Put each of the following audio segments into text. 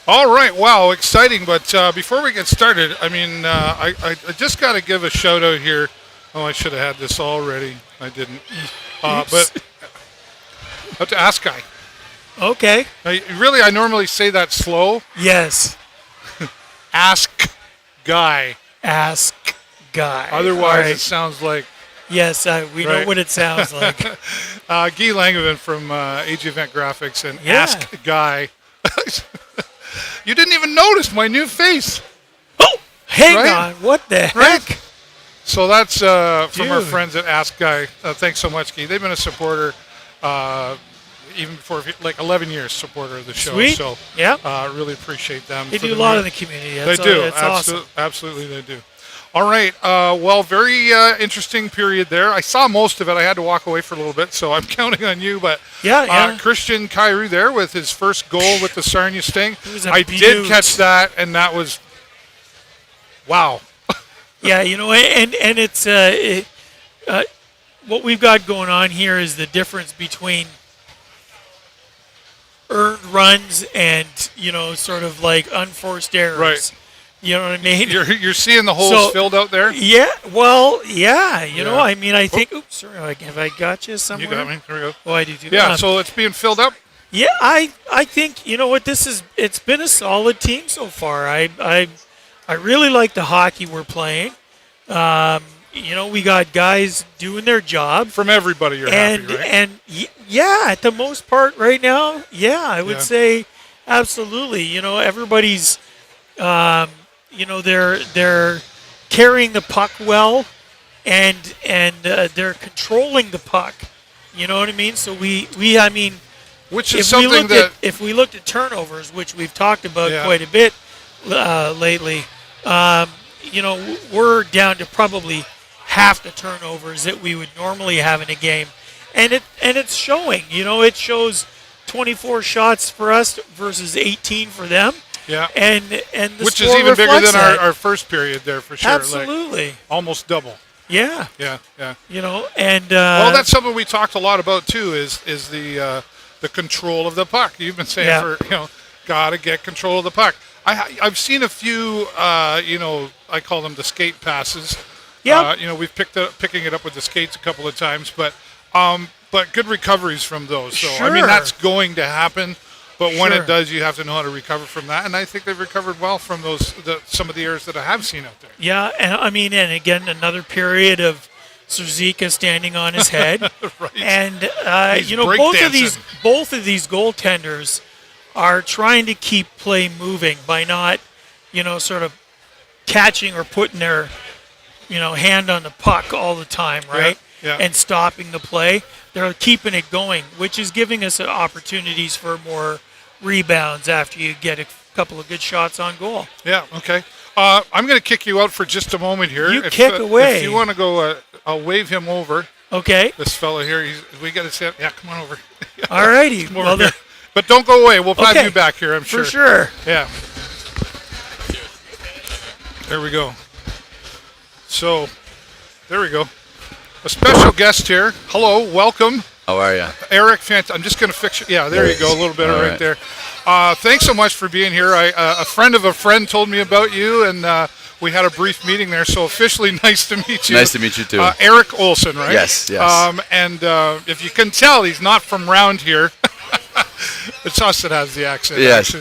All right, wow, exciting. But before we get started, I mean, I just got to give a shout out here. Oh, I should have had this already. I didn't. But up to Ask Guy. Okay. I normally say that slow. Yes. Ask Guy. Ask Guy. Otherwise, it sounds like. Yes, we know what it sounds like. Guy Langevin from AG Event Graphics and Ask Guy. You didn't even notice my new face. Oh, hang on. What the heck? So that's from our friends at Ask Guy. Thanks so much, Guy. They've been a supporter even before, like 11 years supporter of the show. Sweet. So really appreciate them. They do a lot in the community. They do. That's awesome. Absolutely they do. All right. Well, very interesting period there. I saw most of it. I had to walk away for a little bit, so I'm counting on you. But Christian Kyrou there with his first goal with the Sarnia Sting. I did catch that, and that was wow. Yeah, and it's what we've got going on here is the difference between earned runs and sort of like unforced errors. Right. You know what I mean? You're seeing the holes filled out there? Yeah. Well, yeah. You know, I mean, I think. Oops, sorry. Have I got you somewhere? You got me. There we go. Oh, I do too. Yeah. So it's being filled up. Yeah, I think what this is. It's been a solid team so far. I really like the hockey we're playing. We got guys doing their job from everybody. You're happy, right? And at the most part right now, I would say absolutely. Everybody's. They're carrying the puck well, and they're controlling the puck. You know what I mean? So I mean, which is something if we looked at turnovers, which we've talked about quite a bit lately, we're down to probably half the turnovers that we would normally have in a game, and it's showing. It shows 24 shots for us versus 18 for them. Yeah, and the which is even bigger than our first period there for sure. Absolutely, like almost double. Yeah. And well, that's something we talked a lot about too. Is the control of the puck? You've been saying got to get control of the puck. I've seen a few. I call them the skate passes. Yeah. We've picking it up with the skates a couple of times, but good recoveries from those. So sure. I mean that's going to happen. But when it does, you have to know how to recover from that, and I think they've recovered well from some of the errors that I have seen out there. Yeah, and again, another period of Suzuka standing on his head, right. And both of these goaltenders are trying to keep play moving by not, sort of catching or putting their, hand on the puck all the time, right? Yeah. And stopping the play. They're keeping it going, which is giving us opportunities for more rebounds after you get a couple of good shots on goal. Yeah, okay. I'm going to kick you out for just a moment here. Kick away. If you want to go, I'll wave him over. Okay. This fellow here, we got to sit. Yeah, come on over. All righty. Well, but don't go away. We'll have you back here, I'm sure. For sure. Yeah. There we go. So, there we go. A special guest here. Hello, welcome. How are you? Eric, I'm just going to fix you. Yeah, there you go. A little bit right there. Thanks so much for being here. A friend of a friend told me about you, and we had a brief meeting there. So officially, nice to meet you. Nice to meet you, too. Eric Olson, right? Yes. And if you can tell, he's not from around here. It's us that has the accent. Yes.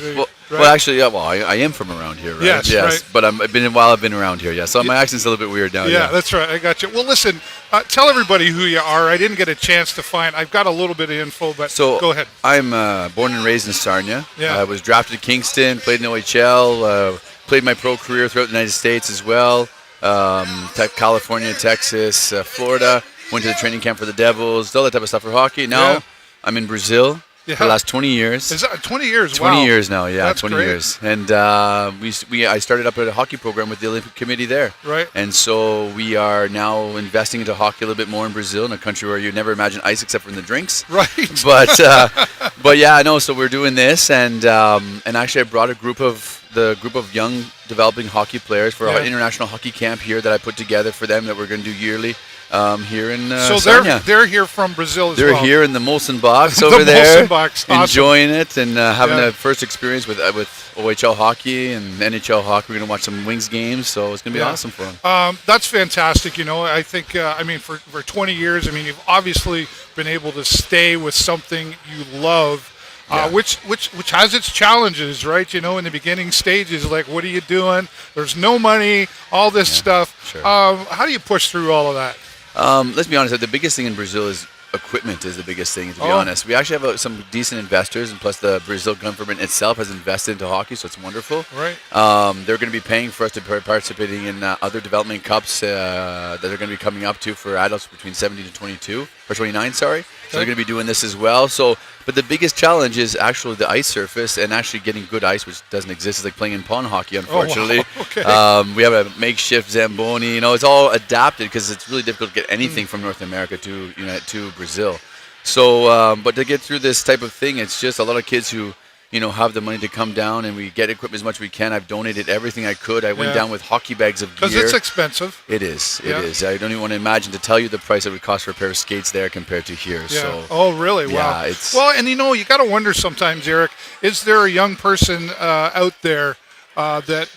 Actually, I am from around here, right? Yes. Right. But I've been around here, yeah. So my accent's a little bit weird now. Yeah, that's right. I got you. Well, listen, tell everybody who you are. I didn't get a chance to find. I've got a little bit of info, but go ahead. I'm born and raised in Sarnia. Yeah. I was drafted to Kingston, played in the OHL, played my pro career throughout the United States as well. California, Texas, Florida. Went to the training camp for the Devils, all that type of stuff for hockey. Now I'm in Brazil. For the last 20 years. Is that 20 years? 20 years now, yeah. That's 20 great. years. And I started up a hockey program with the Olympic Committee there. Right. And so we are now investing into hockey a little bit more in Brazil, in a country where you'd never imagine ice except for in the drinks. Right. But yeah, I know. So we're doing this, and actually I brought a group of young developing hockey players for our international hockey camp here that I put together for them that we're going to do yearly. here in so Sarnia. they're here from Brazil as They're well. here in the Molson box The over there, Molson box. Awesome. enjoying it and having a first experience with OHL hockey and NHL hockey. We're going to watch some Wings games, so it's going to be awesome for them. That's fantastic. I think, for 20 years, you've obviously been able to stay with something you love. Which has its challenges, right? In the beginning stages, like, what are you doing? There's no money, all this stuff. Sure. How do you push through all of that? Let's be honest. The biggest thing in Brazil is equipment. Is the biggest thing, to be honest. We actually have some decent investors, and plus the Brazil government itself has invested into hockey, so it's wonderful. Right. They're going to be paying for us to be participating in other development cups that they're going to be coming up to for adults between 17 to 22 or 29. Sorry. So they're going to be doing this as well. But the biggest challenge is actually the ice surface and actually getting good ice, which doesn't exist. It's like playing in pond hockey, unfortunately. Oh, wow. Okay. We have a makeshift Zamboni. It's all adapted because it's really difficult to get anything from North America to Brazil. So, but to get through this type of thing, it's just a lot of kids who have the money to come down, and we get equipment as much as we can. I've donated everything I could. I went down with hockey bags of gear. Because it's expensive. It is. It is. I don't even want to imagine to tell you the price it would cost for a pair of skates there compared to here. Yeah. So, oh, really? Wow. And you got to wonder sometimes, Eric, is there a young person out there that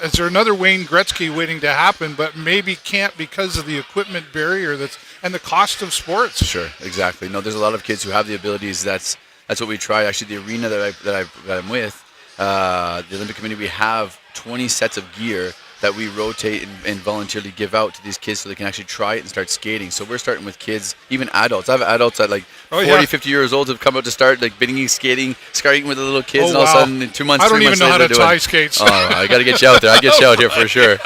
is there another Wayne Gretzky waiting to happen, but maybe can't because of the equipment barrier and the cost of sports? Sure, exactly. No, there's a lot of kids who have the abilities. That's what we try. Actually, the arena that I'm with, the Olympic Committee, we have 20 sets of gear that we rotate and voluntarily give out to these kids so they can actually try it and start skating. So we're starting with kids, even adults. I have adults at 40, 50 years old have come out to start bidding, skating with the little kids, and all of a sudden in 2 months, I don't 3 even months know how later, to tie skates. Oh, I got to get you out there. I get you out here for sure.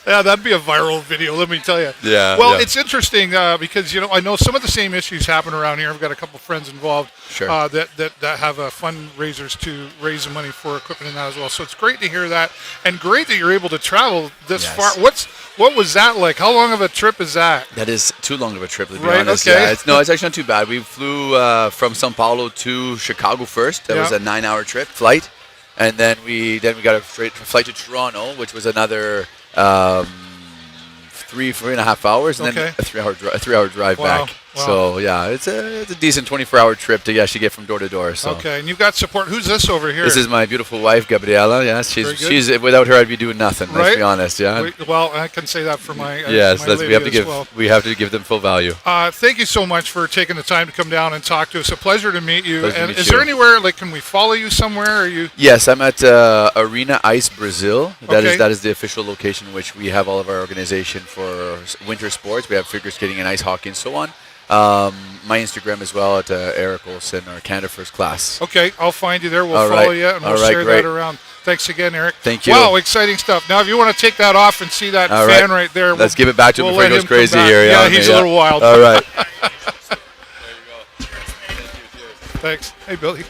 Yeah, that'd be a viral video, let me tell you. Yeah. Well, it's interesting because I know some of the same issues happen around here. I've got a couple friends involved that have fundraisers to raise the money for equipment and that as well. So it's great to hear that, and great that you're able to travel this far. What was that like? How long of a trip is that? That is too long of a trip, to be right, honest. Okay. Yeah, it's actually not too bad. We flew from São Paulo to Chicago first. That was a 9-hour flight, and then we got a flight to Toronto, which was another 3.5 hours, and then a 3-hour drive back. Wow. So yeah, it's a decent 24-hour trip to actually get from door to door. So. Okay, and you've got support. Who's this over here? This is my beautiful wife, Gabriela. Yes, she's without her, I'd be doing nothing. Right? Let's be honest. Yeah. Well, I can say that for my yes. my lady we have to give them full value. Thank you so much for taking the time to come down and talk to us. A pleasure to meet you. Pleasure to and meet is you. there anywhere can we follow you somewhere? Are you? Yes, I'm at Arena Ice Brazil. That is the official location in which we have all of our organization for winter sports. We have figure skating and ice hockey and so on. My Instagram as well at Eric Olson or Canada First Class. Okay, I'll find you there. We'll follow you and we'll share that around. Thanks again, Eric. Thank you. Wow, exciting stuff. Now, if you want to take that off and see that fan right there, let's give it back to him before he goes crazy here. Yeah, he's a little wild. All right. There you go. Thanks. Hey, Billy.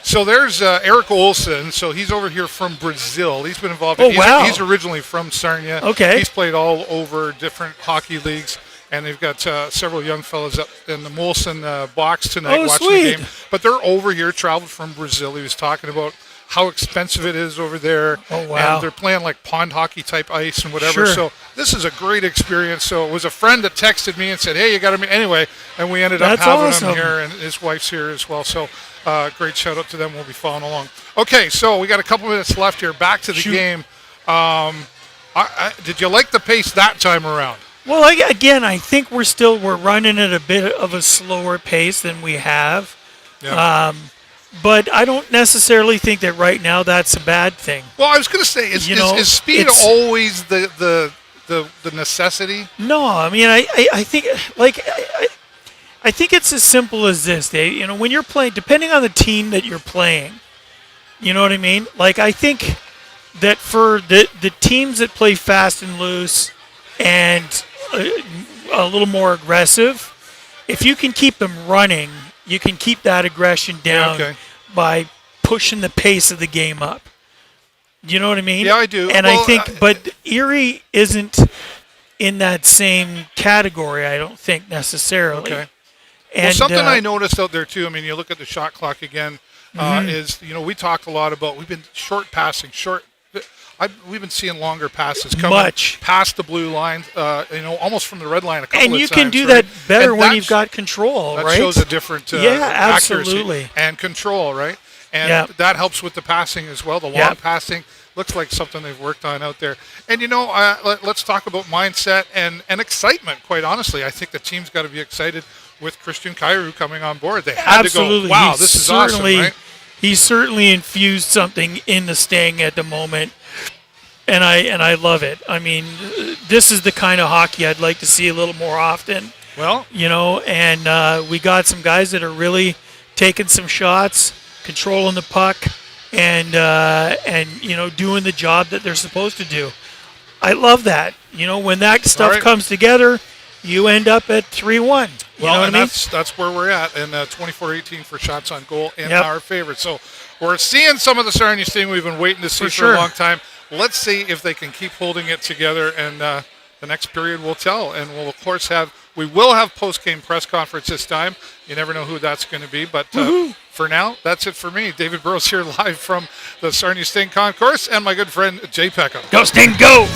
So there's Eric Olson. So he's over here from Brazil. He's been involved. He's originally from Sarnia. Okay. He's played all over different hockey leagues. And they've got several young fellas up in the Molson box tonight watching the game. But they're over here, traveled from Brazil. He was talking about how expensive it is over there. Oh, wow. And they're playing pond hockey type ice and whatever. Sure. So this is a great experience. So it was a friend that texted me and said, hey, you got to meet. Anyway, and we ended up having him here, and his wife's here as well. So great shout out to them. We'll be following along. Okay, so we got a couple minutes left here. Back to the game. Did you like the pace that time around? Well, again, I think we're running at a bit of a slower pace than we have. Yeah. But I don't necessarily think that right now that's a bad thing. Well, I was going to say, is speed always the necessity? No, I mean, I think I think it's as simple as this, Dave. When you're playing, depending on the team that you're playing, you know what I mean? I think that for the teams that play fast and loose and a little more aggressive, if you can keep them running, you can keep that aggression down by pushing the pace of the game up. You know what I mean? Yeah, I do. And I think, but Erie isn't in that same category, I don't think, necessarily. Okay. And, something I noticed out there, too, I mean, you look at the shot clock again, is, we talked a lot about, we've been short passing, short we've been seeing longer passes coming Much. past the blue line, almost from the red line a couple of times. And you can do right? that better And when you've got control, that right? shows a different absolutely. accuracy and control, right? And that helps with the passing as well. The long passing looks like something they've worked on out there. And, let's talk about mindset and excitement, quite honestly. I think the team's got to be excited with Christian Kyrou coming on board. They had to go, wow, this is awesome, right? He certainly infused something in the Sting at the moment. And I love it. I mean, this is the kind of hockey I'd like to see a little more often. Well, and we got some guys that are really taking some shots, controlling the puck, and doing the job that they're supposed to do. I love that. When that stuff comes together, you end up at 3-1. Well, and that's where we're at, and 24-18 for shots on goal in our favor. So we're seeing some of the Sarnia Sting we've been waiting to see for a long time. Let's see if they can keep holding it together, and the next period will tell. And we'll of course we will have post-game press conference this time. You never know who that's going to be, but for now, that's it for me. David Burrows here live from the Sarnia Sting concourse, and my good friend Jay Peckham. Go Sting, go!